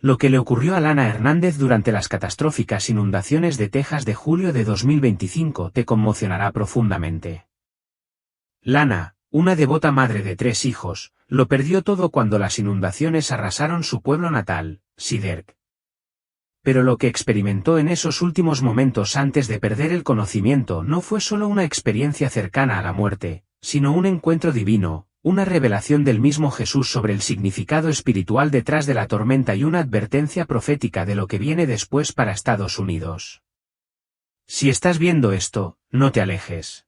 Lo que le ocurrió a Lana Hernández durante las catastróficas inundaciones de Texas de julio de 2025 te conmocionará profundamente. Lana, una devota madre de 3 hijos, lo perdió todo cuando las inundaciones arrasaron su pueblo natal, Siderk. Pero lo que experimentó en esos últimos momentos antes de perder el conocimiento no fue solo una experiencia cercana a la muerte, sino un encuentro divino, una revelación del mismo Jesús sobre el significado espiritual detrás de la tormenta y una advertencia profética de lo que viene después para Estados Unidos. Si estás viendo esto, no te alejes.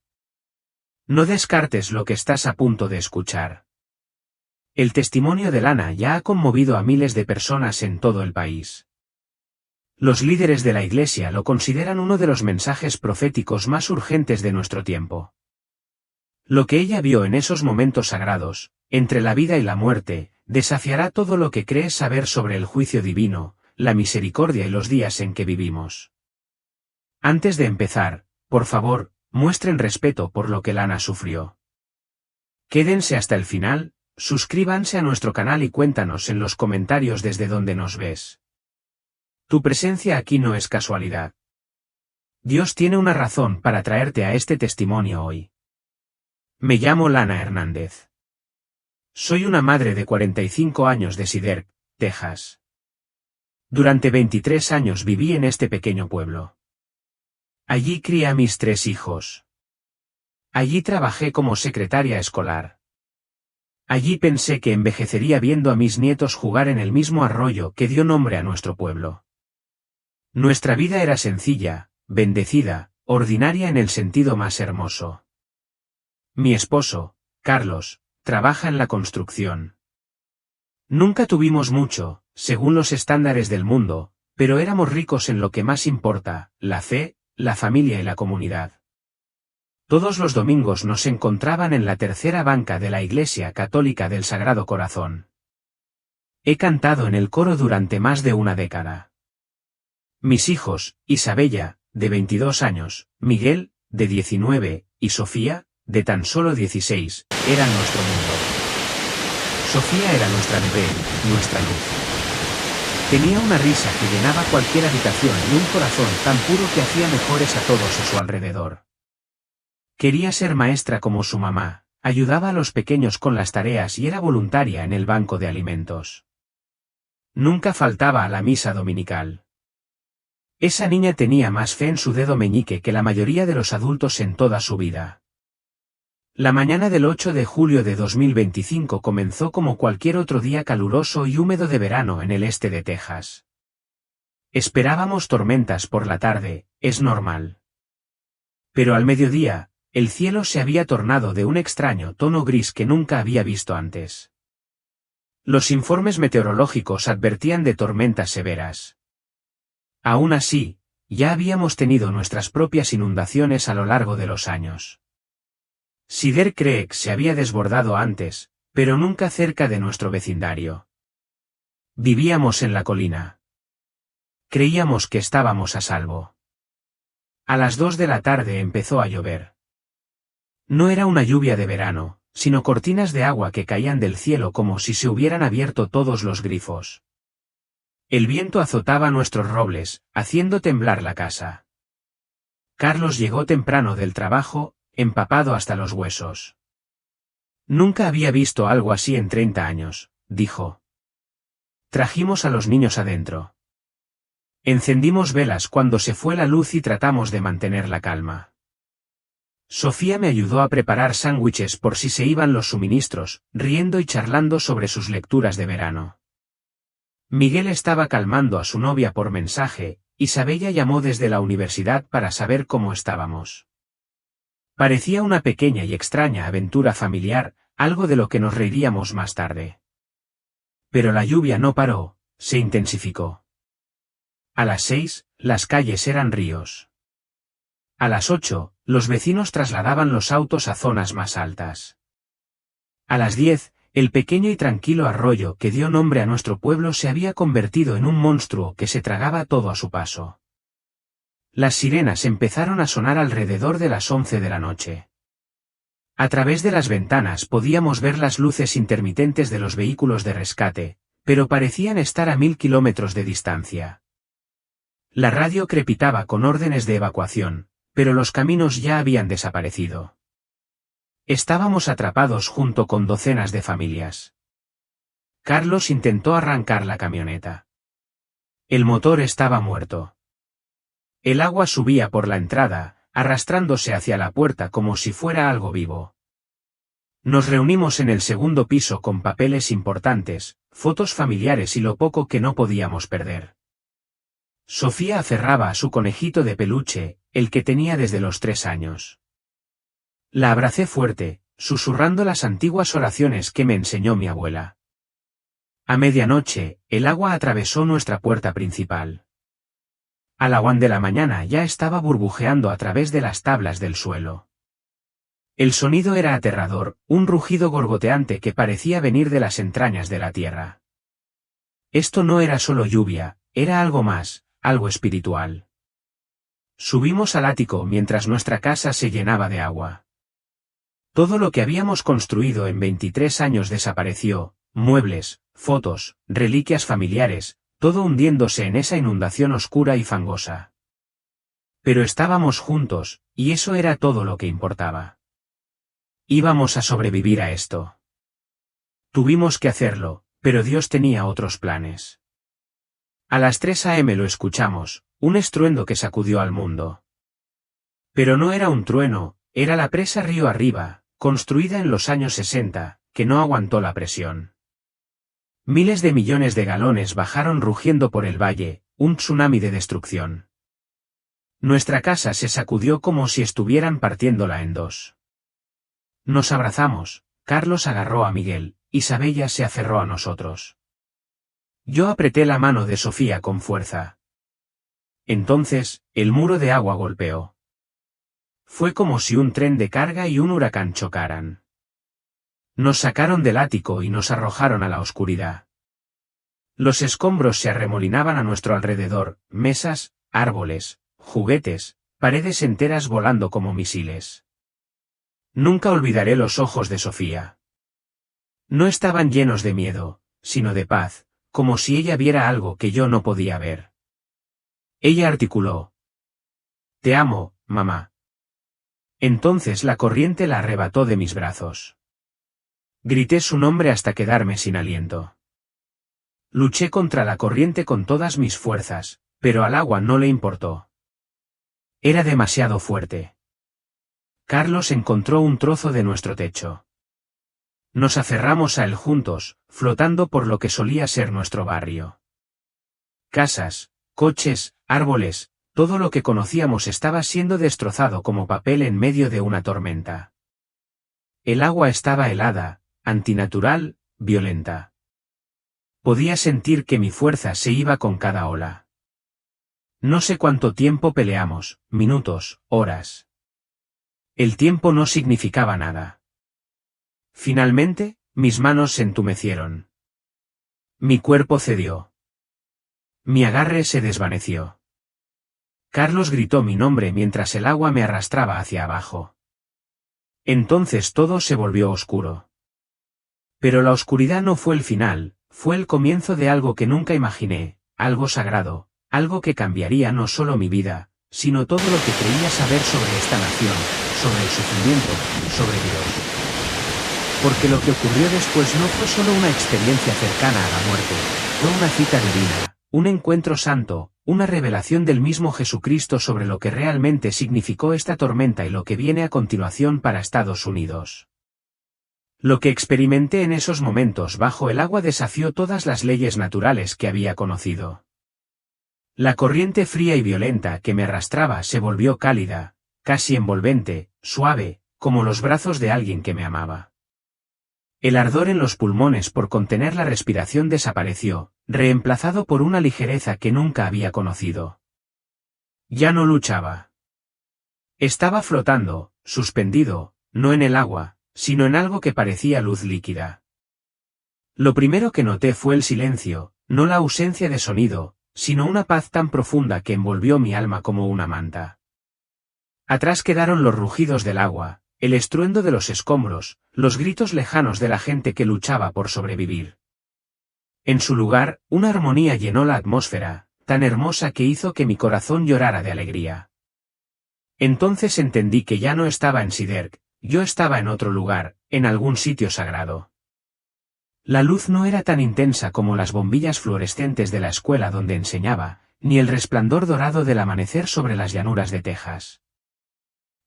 No descartes lo que estás a punto de escuchar. El testimonio de Lana ya ha conmovido a miles de personas en todo el país. Los líderes de la Iglesia lo consideran uno de los mensajes proféticos más urgentes de nuestro tiempo. Lo que ella vio en esos momentos sagrados, entre la vida y la muerte, desafiará todo lo que crees saber sobre el juicio divino, la misericordia y los días en que vivimos. Antes de empezar, por favor, muestren respeto por lo que Lana sufrió. Quédense hasta el final, suscríbanse a nuestro canal y cuéntanos en los comentarios desde donde nos ves. Tu presencia aquí no es casualidad. Dios tiene una razón para traerte a este testimonio hoy. Me llamo Lana Hernández. Soy una madre de 45 años de Siderk, Texas. Durante 23 años viví en este pequeño pueblo. Allí crié a mis 3 hijos. Allí trabajé como secretaria escolar. Allí pensé que envejecería viendo a mis nietos jugar en el mismo arroyo que dio nombre a nuestro pueblo. Nuestra vida era sencilla, bendecida, ordinaria en el sentido más hermoso. Mi esposo, Carlos, trabaja en la construcción. Nunca tuvimos mucho, según los estándares del mundo, pero éramos ricos en lo que más importa, la fe, la familia y la comunidad. Todos los domingos nos encontraban en la tercera banca de la Iglesia Católica del Sagrado Corazón. He cantado en el coro durante más de una década. Mis hijos, Isabella, de 22 años, Miguel, de 19, y Sofía, de tan solo 16, eran nuestro mundo. Sofía era nuestra bebé, nuestra luz. Tenía una risa que llenaba cualquier habitación y un corazón tan puro que hacía mejores a todos a su alrededor. Quería ser maestra como su mamá, ayudaba a los pequeños con las tareas y era voluntaria en el banco de alimentos. Nunca faltaba a la misa dominical. Esa niña tenía más fe en su dedo meñique que la mayoría de los adultos en toda su vida. La mañana del 8 de julio de 2025 comenzó como cualquier otro día caluroso y húmedo de verano en el este de Texas. Esperábamos tormentas por la tarde, es normal. Pero al mediodía, el cielo se había tornado de un extraño tono gris que nunca había visto antes. Los informes meteorológicos advertían de tormentas severas. Aún así, ya habíamos tenido nuestras propias inundaciones a lo largo de los años. Cedar Creek se había desbordado antes, pero nunca cerca de nuestro vecindario. Vivíamos en la colina. Creíamos que estábamos a salvo. A las 2 de la tarde empezó a llover. No era una lluvia de verano, sino cortinas de agua que caían del cielo como si se hubieran abierto todos los grifos. El viento azotaba nuestros robles, haciendo temblar la casa. Carlos llegó temprano del trabajo, empapado hasta los huesos. Nunca había visto algo así en 30 años, dijo. Trajimos a los niños adentro. Encendimos velas cuando se fue la luz y tratamos de mantener la calma. Sofía me ayudó a preparar sándwiches por si se iban los suministros, riendo y charlando sobre sus lecturas de verano. Miguel estaba calmando a su novia por mensaje, Isabella llamó desde la universidad para saber cómo estábamos. Parecía una pequeña y extraña aventura familiar, algo de lo que nos reiríamos más tarde. Pero la lluvia no paró, se intensificó. A las 6, las calles eran ríos. A las 8, los vecinos trasladaban los autos a zonas más altas. A las 10, el pequeño y tranquilo arroyo que dio nombre a nuestro pueblo se había convertido en un monstruo que se tragaba todo a su paso. Las sirenas empezaron a sonar alrededor de las 11 de la noche. A través de las ventanas podíamos ver las luces intermitentes de los vehículos de rescate, pero parecían estar a 1000 kilómetros de distancia. La radio crepitaba con órdenes de evacuación, pero los caminos ya habían desaparecido. Estábamos atrapados junto con docenas de familias. Carlos intentó arrancar la camioneta. El motor estaba muerto. El agua subía por la entrada, arrastrándose hacia la puerta como si fuera algo vivo. Nos reunimos en el segundo piso con papeles importantes, fotos familiares y lo poco que no podíamos perder. Sofía aferraba a su conejito de peluche, el que tenía desde los 3 años. La abracé fuerte, susurrando las antiguas oraciones que me enseñó mi abuela. A medianoche, el agua atravesó nuestra puerta principal. A la 1 de la mañana ya estaba burbujeando a través de las tablas del suelo. El sonido era aterrador, un rugido gorgoteante que parecía venir de las entrañas de la tierra. Esto no era solo lluvia, era algo más, algo espiritual. Subimos al ático mientras nuestra casa se llenaba de agua. Todo lo que habíamos construido en 23 años desapareció, muebles, fotos, reliquias familiares, todo hundiéndose en esa inundación oscura y fangosa. Pero estábamos juntos, y eso era todo lo que importaba. Íbamos a sobrevivir a esto. Tuvimos que hacerlo, pero Dios tenía otros planes. A las 3 a.m. lo escuchamos, un estruendo que sacudió al mundo. Pero no era un trueno, era la presa río arriba, construida en los años 60, que no aguantó la presión. Miles de millones de galones bajaron rugiendo por el valle, un tsunami de destrucción. Nuestra casa se sacudió como si estuvieran partiéndola en dos. Nos abrazamos, Carlos agarró a Miguel, Isabella se aferró a nosotros. Yo apreté la mano de Sofía con fuerza. Entonces, el muro de agua golpeó. Fue como si un tren de carga y un huracán chocaran. Nos sacaron del ático y nos arrojaron a la oscuridad. Los escombros se arremolinaban a nuestro alrededor, mesas, árboles, juguetes, paredes enteras volando como misiles. Nunca olvidaré los ojos de Sofía. No estaban llenos de miedo, sino de paz, como si ella viera algo que yo no podía ver. Ella articuló: «Te amo, mamá». Entonces la corriente la arrebató de mis brazos. Grité su nombre hasta quedarme sin aliento. Luché contra la corriente con todas mis fuerzas, pero al agua no le importó. Era demasiado fuerte. Carlos encontró un trozo de nuestro techo. Nos aferramos a él juntos, flotando por lo que solía ser nuestro barrio. Casas, coches, árboles, todo lo que conocíamos estaba siendo destrozado como papel en medio de una tormenta. El agua estaba helada, antinatural, violenta. Podía sentir que mi fuerza se iba con cada ola. No sé cuánto tiempo peleamos, minutos, horas. El tiempo no significaba nada. Finalmente, mis manos se entumecieron. Mi cuerpo cedió. Mi agarre se desvaneció. Carlos gritó mi nombre mientras el agua me arrastraba hacia abajo. Entonces todo se volvió oscuro. Pero la oscuridad no fue el final, fue el comienzo de algo que nunca imaginé, algo sagrado, algo que cambiaría no solo mi vida, sino todo lo que creía saber sobre esta nación, sobre el sufrimiento, sobre Dios. Porque lo que ocurrió después no fue solo una experiencia cercana a la muerte, fue una cita divina, un encuentro santo, una revelación del mismo Jesucristo sobre lo que realmente significó esta tormenta y lo que viene a continuación para Estados Unidos. Lo que experimenté en esos momentos bajo el agua desafió todas las leyes naturales que había conocido. La corriente fría y violenta que me arrastraba se volvió cálida, casi envolvente, suave, como los brazos de alguien que me amaba. El ardor en los pulmones por contener la respiración desapareció, reemplazado por una ligereza que nunca había conocido. Ya no luchaba. Estaba flotando, suspendido, no en el agua, sino en algo que parecía luz líquida. Lo primero que noté fue el silencio, no la ausencia de sonido, sino una paz tan profunda que envolvió mi alma como una manta. Atrás quedaron los rugidos del agua, el estruendo de los escombros, los gritos lejanos de la gente que luchaba por sobrevivir. En su lugar, una armonía llenó la atmósfera, tan hermosa que hizo que mi corazón llorara de alegría. Entonces entendí que ya no estaba en Siderk, yo estaba en otro lugar, en algún sitio sagrado. La luz no era tan intensa como las bombillas fluorescentes de la escuela donde enseñaba, ni el resplandor dorado del amanecer sobre las llanuras de Texas.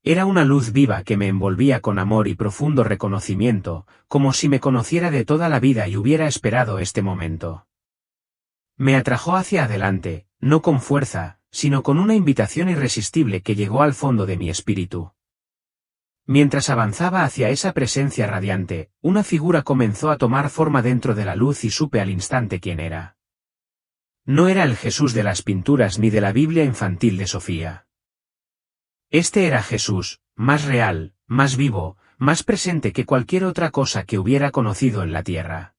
Era una luz viva que me envolvía con amor y profundo reconocimiento, como si me conociera de toda la vida y hubiera esperado este momento. Me atrajo hacia adelante, no con fuerza, sino con una invitación irresistible que llegó al fondo de mi espíritu. Mientras avanzaba hacia esa presencia radiante, una figura comenzó a tomar forma dentro de la luz y supe al instante quién era. No era el Jesús de las pinturas ni de la Biblia infantil de Sofía. Este era Jesús, más real, más vivo, más presente que cualquier otra cosa que hubiera conocido en la tierra.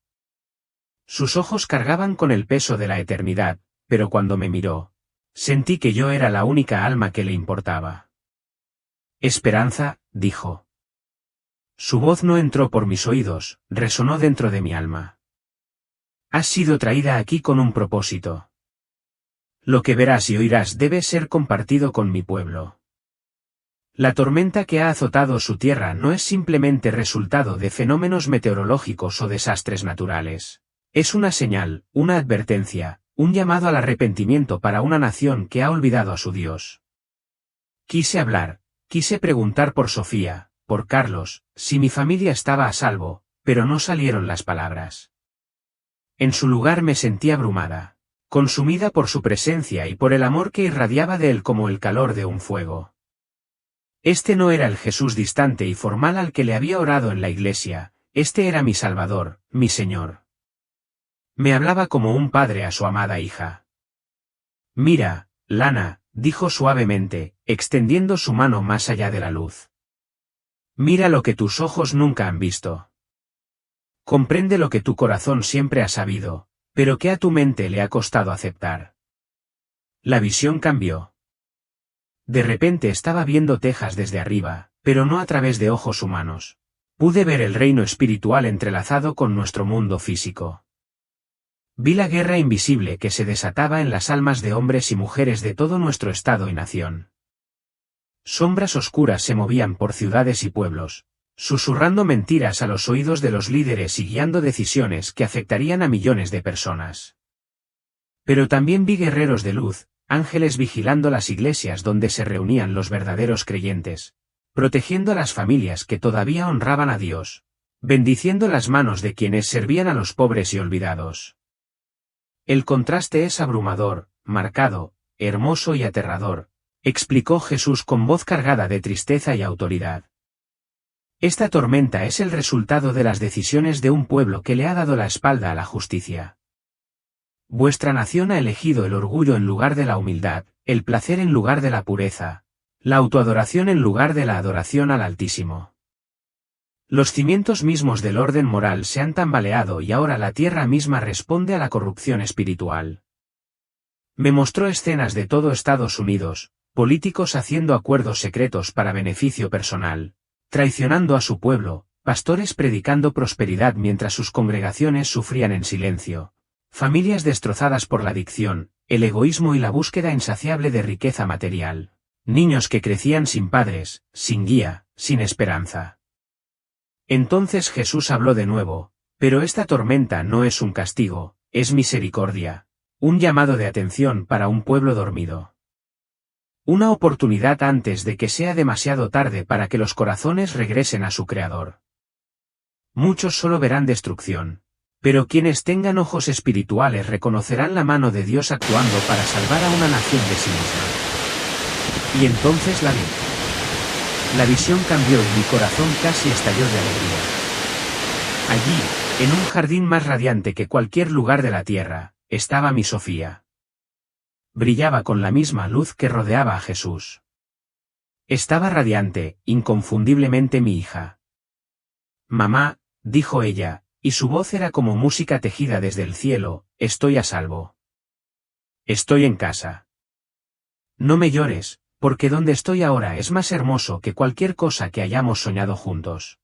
Sus ojos cargaban con el peso de la eternidad, pero cuando me miró, sentí que yo era la única alma que le importaba. Esperanza, dijo. Su voz no entró por mis oídos, resonó dentro de mi alma. Has sido traída aquí con un propósito. Lo que verás y oirás debe ser compartido con mi pueblo. La tormenta que ha azotado su tierra no es simplemente resultado de fenómenos meteorológicos o desastres naturales. Es una señal, una advertencia, un llamado al arrepentimiento para una nación que ha olvidado a su Dios. Quise hablar, quise preguntar por Sofía, por Carlos, si mi familia estaba a salvo, pero no salieron las palabras. En su lugar me sentí abrumada, consumida por su presencia y por el amor que irradiaba de él como el calor de un fuego. Este no era el Jesús distante y formal al que le había orado en la iglesia, este era mi Salvador, mi Señor. Me hablaba como un padre a su amada hija. Mira, Lana, dijo suavemente, extendiendo su mano más allá de la luz. Mira lo que tus ojos nunca han visto. Comprende lo que tu corazón siempre ha sabido, pero que a tu mente le ha costado aceptar. La visión cambió. De repente estaba viendo Texas desde arriba, pero no a través de ojos humanos. Pude ver el reino espiritual entrelazado con nuestro mundo físico. Vi la guerra invisible que se desataba en las almas de hombres y mujeres de todo nuestro estado y nación. Sombras oscuras se movían por ciudades y pueblos, susurrando mentiras a los oídos de los líderes y guiando decisiones que afectarían a millones de personas. Pero también vi guerreros de luz, ángeles vigilando las iglesias donde se reunían los verdaderos creyentes, protegiendo a las familias que todavía honraban a Dios, bendiciendo las manos de quienes servían a los pobres y olvidados. El contraste es abrumador, marcado, hermoso y aterrador, explicó Jesús con voz cargada de tristeza y autoridad. Esta tormenta es el resultado de las decisiones de un pueblo que le ha dado la espalda a la justicia. Vuestra nación ha elegido el orgullo en lugar de la humildad, el placer en lugar de la pureza, la autoadoración en lugar de la adoración al Altísimo. Los cimientos mismos del orden moral se han tambaleado y ahora la tierra misma responde a la corrupción espiritual. Me mostró escenas de todo Estados Unidos, políticos haciendo acuerdos secretos para beneficio personal, traicionando a su pueblo, pastores predicando prosperidad mientras sus congregaciones sufrían en silencio. Familias destrozadas por la adicción, el egoísmo y la búsqueda insaciable de riqueza material. Niños que crecían sin padres, sin guía, sin esperanza. Entonces Jesús habló de nuevo, pero esta tormenta no es un castigo, es misericordia, un llamado de atención para un pueblo dormido. Una oportunidad antes de que sea demasiado tarde para que los corazones regresen a su Creador. Muchos solo verán destrucción. Pero quienes tengan ojos espirituales reconocerán la mano de Dios actuando para salvar a una nación de sí misma. Y entonces la vi. La visión cambió y mi corazón casi estalló de alegría. Allí, en un jardín más radiante que cualquier lugar de la tierra, estaba mi Sofía. Brillaba con la misma luz que rodeaba a Jesús. Estaba radiante, inconfundiblemente mi hija. Mamá, dijo ella, y su voz era como música tejida desde el cielo, estoy a salvo. Estoy en casa. No me llores, porque donde estoy ahora es más hermoso que cualquier cosa que hayamos soñado juntos.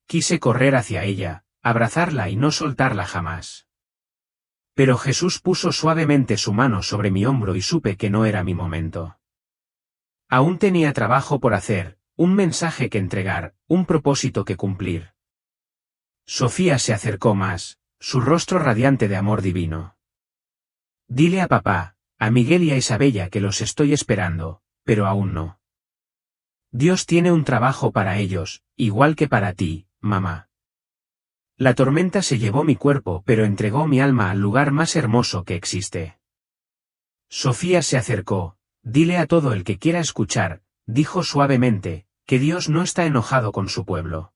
Quise correr hacia ella, abrazarla y no soltarla jamás. Pero Jesús puso suavemente su mano sobre mi hombro y supe que no era mi momento. Aún tenía trabajo por hacer, un mensaje que entregar, un propósito que cumplir. Sofía se acercó más, su rostro radiante de amor divino. Dile a papá, a Miguel y a Isabella que los estoy esperando, pero aún no. Dios tiene un trabajo para ellos, igual que para ti, mamá. La tormenta se llevó mi cuerpo pero entregó mi alma al lugar más hermoso que existe. Sofía se acercó, dile a todo el que quiera escuchar, dijo suavemente, que Dios no está enojado con su pueblo.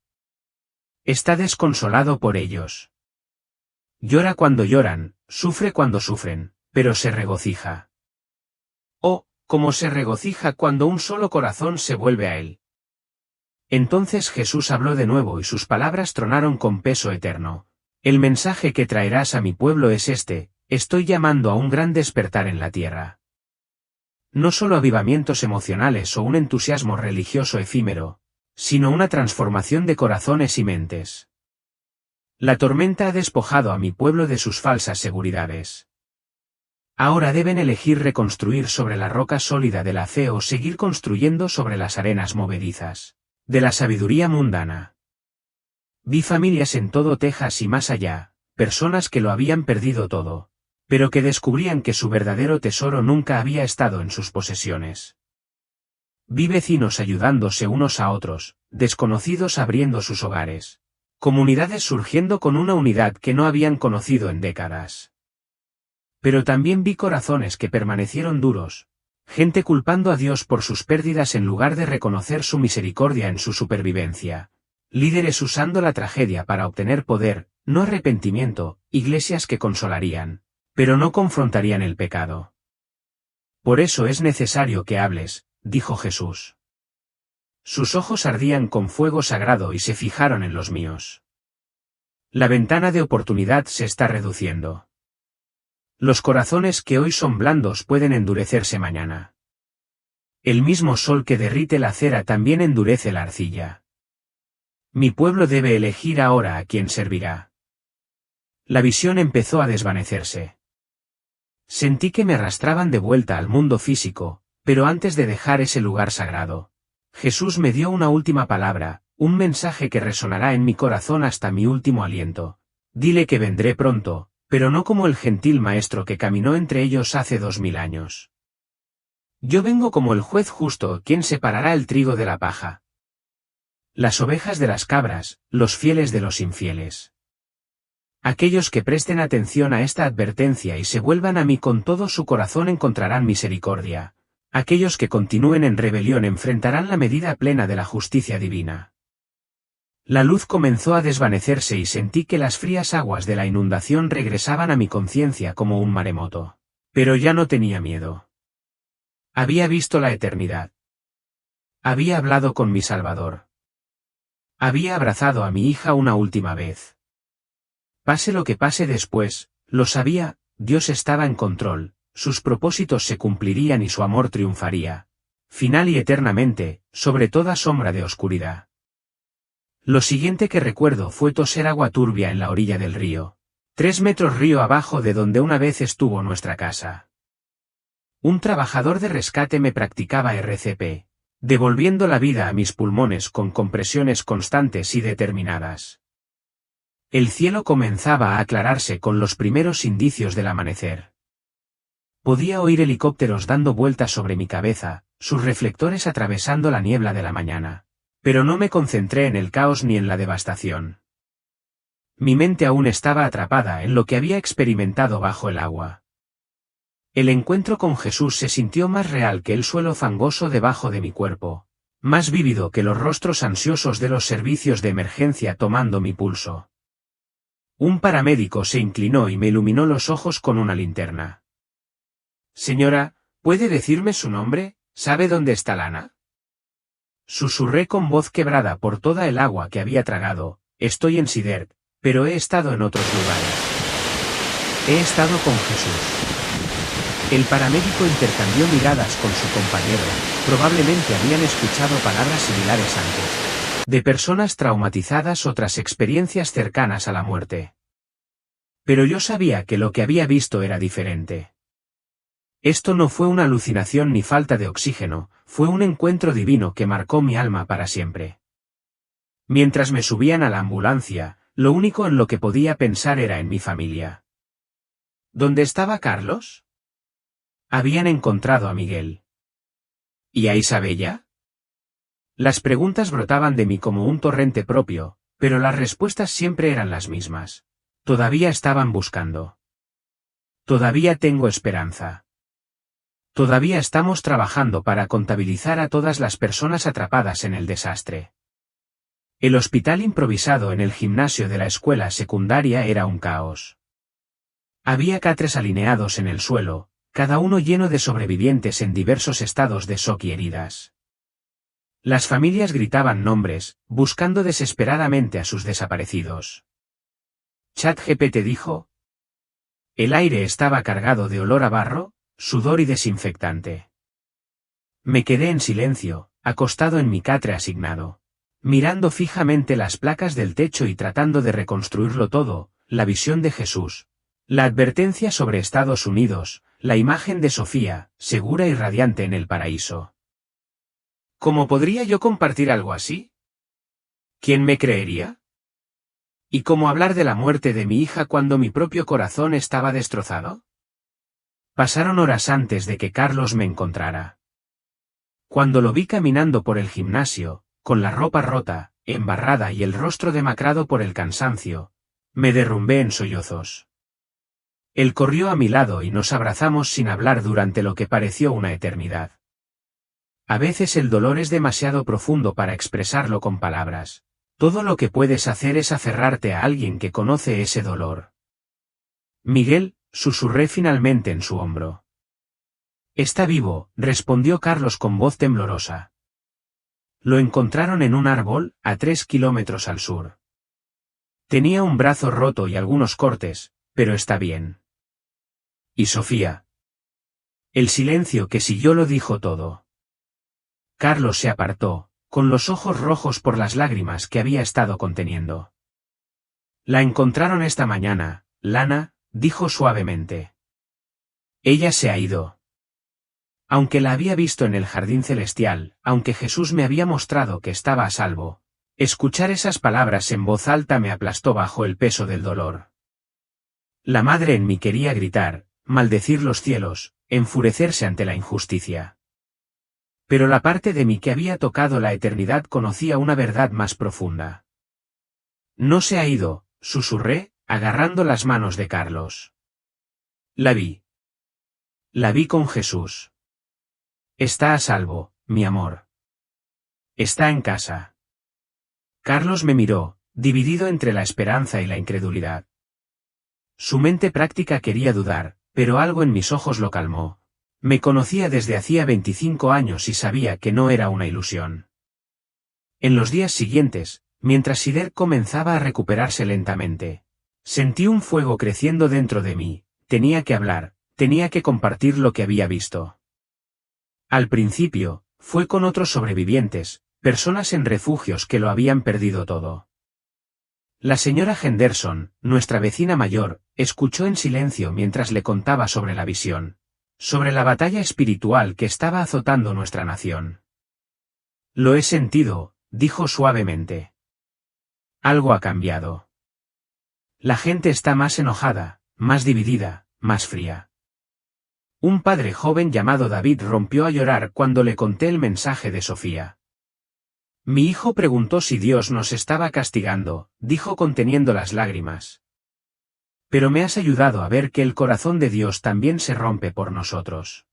Está desconsolado por ellos. Llora cuando lloran, sufre cuando sufren, pero se regocija. Oh, cómo se regocija cuando un solo corazón se vuelve a él. Entonces Jesús habló de nuevo y sus palabras tronaron con peso eterno. El mensaje que traerás a mi pueblo es este: estoy llamando a un gran despertar en la tierra. No solo avivamientos emocionales o un entusiasmo religioso efímero, sino una transformación de corazones y mentes. La tormenta ha despojado a mi pueblo de sus falsas seguridades. Ahora deben elegir reconstruir sobre la roca sólida de la fe o seguir construyendo sobre las arenas movedizas de la sabiduría mundana. Vi familias en todo Texas y más allá, personas que lo habían perdido todo, pero que descubrían que su verdadero tesoro nunca había estado en sus posesiones. Vi vecinos ayudándose unos a otros, desconocidos abriendo sus hogares, comunidades surgiendo con una unidad que no habían conocido en décadas. Pero también vi corazones que permanecieron duros, gente culpando a Dios por sus pérdidas en lugar de reconocer su misericordia en su supervivencia, líderes usando la tragedia para obtener poder, no arrepentimiento, iglesias que consolarían, pero no confrontarían el pecado. Por eso es necesario que hables, dijo Jesús. Sus ojos ardían con fuego sagrado y se fijaron en los míos. La ventana de oportunidad se está reduciendo. Los corazones que hoy son blandos pueden endurecerse mañana. El mismo sol que derrite la cera también endurece la arcilla. Mi pueblo debe elegir ahora a quién servirá. La visión empezó a desvanecerse. Sentí que me arrastraban de vuelta al mundo físico, pero antes de dejar ese lugar sagrado, Jesús me dio una última palabra, un mensaje que resonará en mi corazón hasta mi último aliento. Dile que vendré pronto, pero no como el gentil maestro que caminó entre ellos hace 2000 años. Yo vengo como el juez justo, quien separará el trigo de la paja. Las ovejas de las cabras, los fieles de los infieles. Aquellos que presten atención a esta advertencia y se vuelvan a mí con todo su corazón encontrarán misericordia. Aquellos que continúen en rebelión enfrentarán la medida plena de la justicia divina. La luz comenzó a desvanecerse y sentí que las frías aguas de la inundación regresaban a mi conciencia como un maremoto. Pero ya no tenía miedo. Había visto la eternidad. Había hablado con mi Salvador. Había abrazado a mi hija una última vez. Pase lo que pase después, lo sabía, Dios estaba en control, sus propósitos se cumplirían y su amor triunfaría, final y eternamente, sobre toda sombra de oscuridad. Lo siguiente que recuerdo fue toser agua turbia en la orilla del río, 3 metros río abajo de donde una vez estuvo nuestra casa. Un trabajador de rescate me practicaba RCP, devolviendo la vida a mis pulmones con compresiones constantes y determinadas. El cielo comenzaba a aclararse con los primeros indicios del amanecer. Podía oír helicópteros dando vueltas sobre mi cabeza, sus reflectores atravesando la niebla de la mañana. Pero no me concentré en el caos ni en la devastación. Mi mente aún estaba atrapada en lo que había experimentado bajo el agua. El encuentro con Jesús se sintió más real que el suelo fangoso debajo de mi cuerpo, más vívido que los rostros ansiosos de los servicios de emergencia tomando mi pulso. Un paramédico se inclinó y me iluminó los ojos con una linterna. Señora, ¿puede decirme su nombre? ¿Sabe dónde está Lana? Susurré con voz quebrada por toda el agua que había tragado. Estoy en Sidert, pero he estado en otros lugares. He estado con Jesús. El paramédico intercambió miradas con su compañero, probablemente habían escuchado palabras similares antes, de personas traumatizadas o tras experiencias cercanas a la muerte. Pero yo sabía que lo que había visto era diferente. Esto no fue una alucinación ni falta de oxígeno, fue un encuentro divino que marcó mi alma para siempre. Mientras me subían a la ambulancia, lo único en lo que podía pensar era en mi familia. ¿Dónde estaba Carlos? Habían encontrado a Miguel. ¿Y a Isabella? Las preguntas brotaban de mí como un torrente propio, pero las respuestas siempre eran las mismas. Todavía estaban buscando. Todavía tengo esperanza. Todavía estamos trabajando para contabilizar a todas las personas atrapadas en el desastre. El hospital improvisado en el gimnasio de la escuela secundaria era un caos. Había catres alineados en el suelo, cada uno lleno de sobrevivientes en diversos estados de shock y heridas. Las familias gritaban nombres, buscando desesperadamente a sus desaparecidos. ChatGPT dijo. El aire estaba cargado de olor a barro, sudor y desinfectante. Me quedé en silencio, acostado en mi catre asignado, mirando fijamente las placas del techo y tratando de reconstruirlo todo, la visión de Jesús, la advertencia sobre Estados Unidos, la imagen de Sofía, segura y radiante en el paraíso. ¿Cómo podría yo compartir algo así? ¿Quién me creería? ¿Y cómo hablar de la muerte de mi hija cuando mi propio corazón estaba destrozado? Pasaron horas antes de que Carlos me encontrara. Cuando lo vi caminando por el gimnasio, con la ropa rota, embarrada y el rostro demacrado por el cansancio, me derrumbé en sollozos. Él corrió a mi lado y nos abrazamos sin hablar durante lo que pareció una eternidad. A veces el dolor es demasiado profundo para expresarlo con palabras. Todo lo que puedes hacer es aferrarte a alguien que conoce ese dolor. Miguel, susurré finalmente en su hombro. Está vivo, respondió Carlos con voz temblorosa. Lo encontraron en un árbol, a 3 kilómetros al sur. Tenía un brazo roto y algunos cortes, pero está bien. ¿Y Sofía? El silencio que siguió lo dijo todo. Carlos se apartó, con los ojos rojos por las lágrimas que había estado conteniendo. La encontraron esta mañana, Lana, dijo suavemente. Ella se ha ido. Aunque la había visto en el jardín celestial, aunque Jesús me había mostrado que estaba a salvo, escuchar esas palabras en voz alta me aplastó bajo el peso del dolor. La madre en mí quería gritar, maldecir los cielos, enfurecerse ante la injusticia. Pero la parte de mí que había tocado la eternidad conocía una verdad más profunda. No se ha ido, susurré, agarrando las manos de Carlos. La vi. La vi con Jesús. Está a salvo, mi amor. Está en casa. Carlos me miró, dividido entre la esperanza y la incredulidad. Su mente práctica quería dudar, pero algo en mis ojos lo calmó. Me conocía desde hacía 25 años y sabía que no era una ilusión. En los días siguientes, mientras Sider comenzaba a recuperarse lentamente, sentí un fuego creciendo dentro de mí, tenía que hablar, tenía que compartir lo que había visto. Al principio, fue con otros sobrevivientes, personas en refugios que lo habían perdido todo. La señora Henderson, nuestra vecina mayor, escuchó en silencio mientras le contaba sobre la visión, sobre la batalla espiritual que estaba azotando nuestra nación. Lo he sentido, dijo suavemente. Algo ha cambiado. La gente está más enojada, más dividida, más fría. Un padre joven llamado David rompió a llorar cuando le conté el mensaje de Sofía. Mi hijo preguntó si Dios nos estaba castigando, dijo conteniendo las lágrimas. Pero me has ayudado a ver que el corazón de Dios también se rompe por nosotros.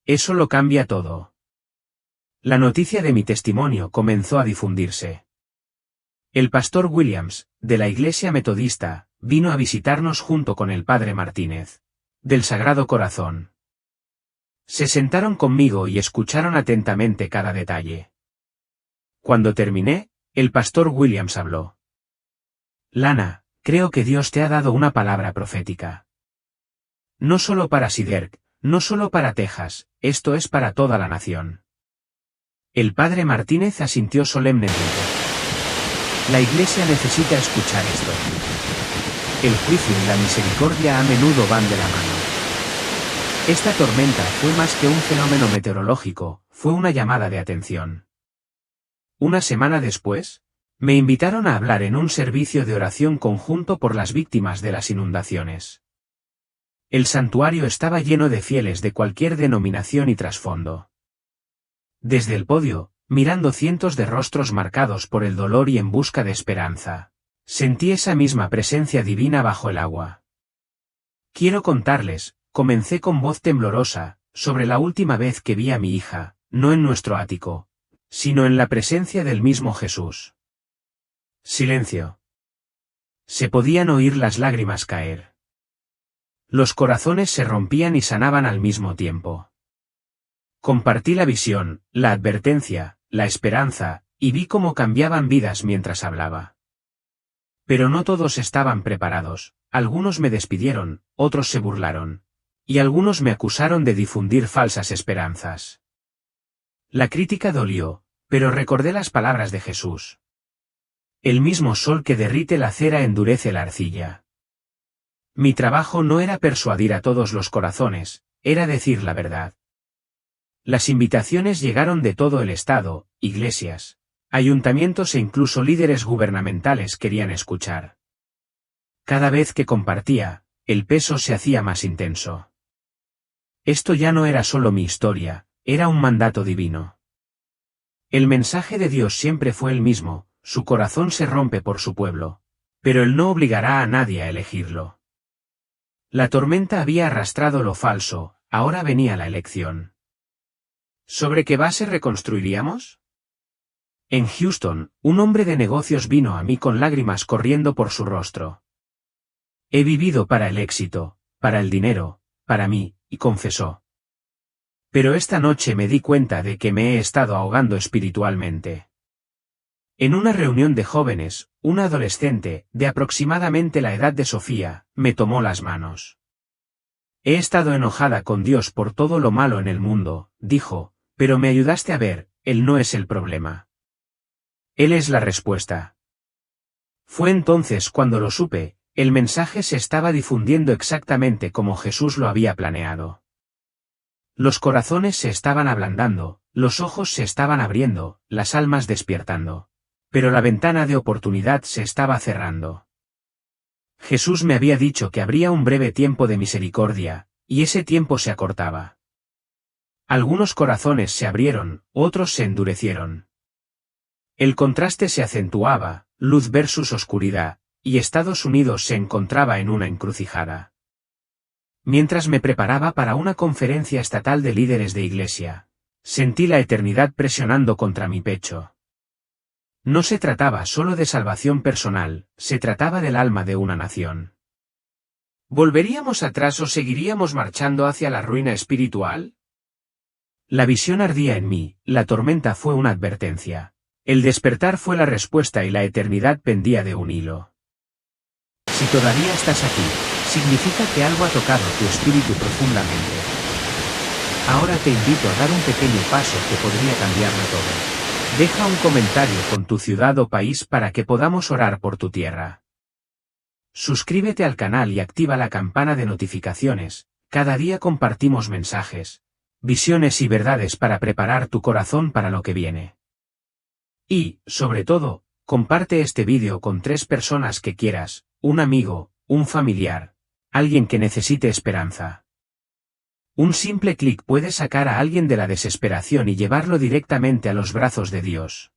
Eso lo cambia todo. La noticia de mi testimonio comenzó a difundirse. El pastor Williams, de la Iglesia Metodista, vino a visitarnos junto con el padre Martínez, del Sagrado Corazón. Se sentaron conmigo y escucharon atentamente cada detalle. Cuando terminé, el pastor Williams habló. Lana, creo que Dios te ha dado una palabra profética. No solo para Siderk, no solo para Texas, esto es para toda la nación. El padre Martínez asintió solemnemente. La iglesia necesita escuchar esto. El juicio y la misericordia a menudo van de la mano. Esta tormenta fue más que un fenómeno meteorológico, fue una llamada de atención. Una semana después, me invitaron a hablar en un servicio de oración conjunto por las víctimas de las inundaciones. El santuario estaba lleno de fieles de cualquier denominación y trasfondo. Desde el podio, mirando cientos de rostros marcados por el dolor y en busca de esperanza, sentí esa misma presencia divina bajo el agua. Quiero contarles, comencé con voz temblorosa, sobre la última vez que vi a mi hija, no en nuestro ático, sino en la presencia del mismo Jesús. Silencio. Se podían oír las lágrimas caer. Los corazones se rompían y sanaban al mismo tiempo. Compartí la visión, la advertencia, la esperanza, y vi cómo cambiaban vidas mientras hablaba. Pero no todos estaban preparados, algunos me despidieron, otros se burlaron. Y algunos me acusaron de difundir falsas esperanzas. La crítica dolió, pero recordé las palabras de Jesús. El mismo sol que derrite la cera endurece la arcilla. Mi trabajo no era persuadir a todos los corazones, era decir la verdad. Las invitaciones llegaron de todo el estado, iglesias, ayuntamientos e incluso líderes gubernamentales querían escuchar. Cada vez que compartía, el peso se hacía más intenso. Esto ya no era solo mi historia, era un mandato divino. El mensaje de Dios siempre fue el mismo, su corazón se rompe por su pueblo, pero Él no obligará a nadie a elegirlo. La tormenta había arrastrado lo falso, ahora venía la elección. ¿Sobre qué base reconstruiríamos? En Houston, un hombre de negocios vino a mí con lágrimas corriendo por su rostro. He vivido para el éxito, para el dinero, para mí, y confesó. Pero esta noche me di cuenta de que me he estado ahogando espiritualmente. En una reunión de jóvenes, una adolescente, de aproximadamente la edad de Sofía, me tomó las manos. He estado enojada con Dios por todo lo malo en el mundo, dijo, pero me ayudaste a ver, Él no es el problema. Él es la respuesta. Fue entonces cuando lo supe, el mensaje se estaba difundiendo exactamente como Jesús lo había planeado. Los corazones se estaban ablandando, los ojos se estaban abriendo, las almas despiertando. Pero la ventana de oportunidad se estaba cerrando. Jesús me había dicho que habría un breve tiempo de misericordia, y ese tiempo se acortaba. Algunos corazones se abrieron, otros se endurecieron. El contraste se acentuaba, luz versus oscuridad, y Estados Unidos se encontraba en una encrucijada. Mientras me preparaba para una conferencia estatal de líderes de iglesia, sentí la eternidad presionando contra mi pecho. No se trataba solo de salvación personal, se trataba del alma de una nación. ¿Volveríamos atrás o seguiríamos marchando hacia la ruina espiritual? La visión ardía en mí, la tormenta fue una advertencia. El despertar fue la respuesta y la eternidad pendía de un hilo. Si todavía estás aquí, significa que algo ha tocado tu espíritu profundamente. Ahora te invito a dar un pequeño paso que podría cambiarlo todo. Deja un comentario con tu ciudad o país para que podamos orar por tu tierra. Suscríbete al canal y activa la campana de notificaciones, cada día compartimos mensajes, visiones y verdades para preparar tu corazón para lo que viene. Y, sobre todo, comparte este vídeo con 3 personas que quieras, un amigo, un familiar, alguien que necesite esperanza. Un simple clic puede sacar a alguien de la desesperación y llevarlo directamente a los brazos de Dios.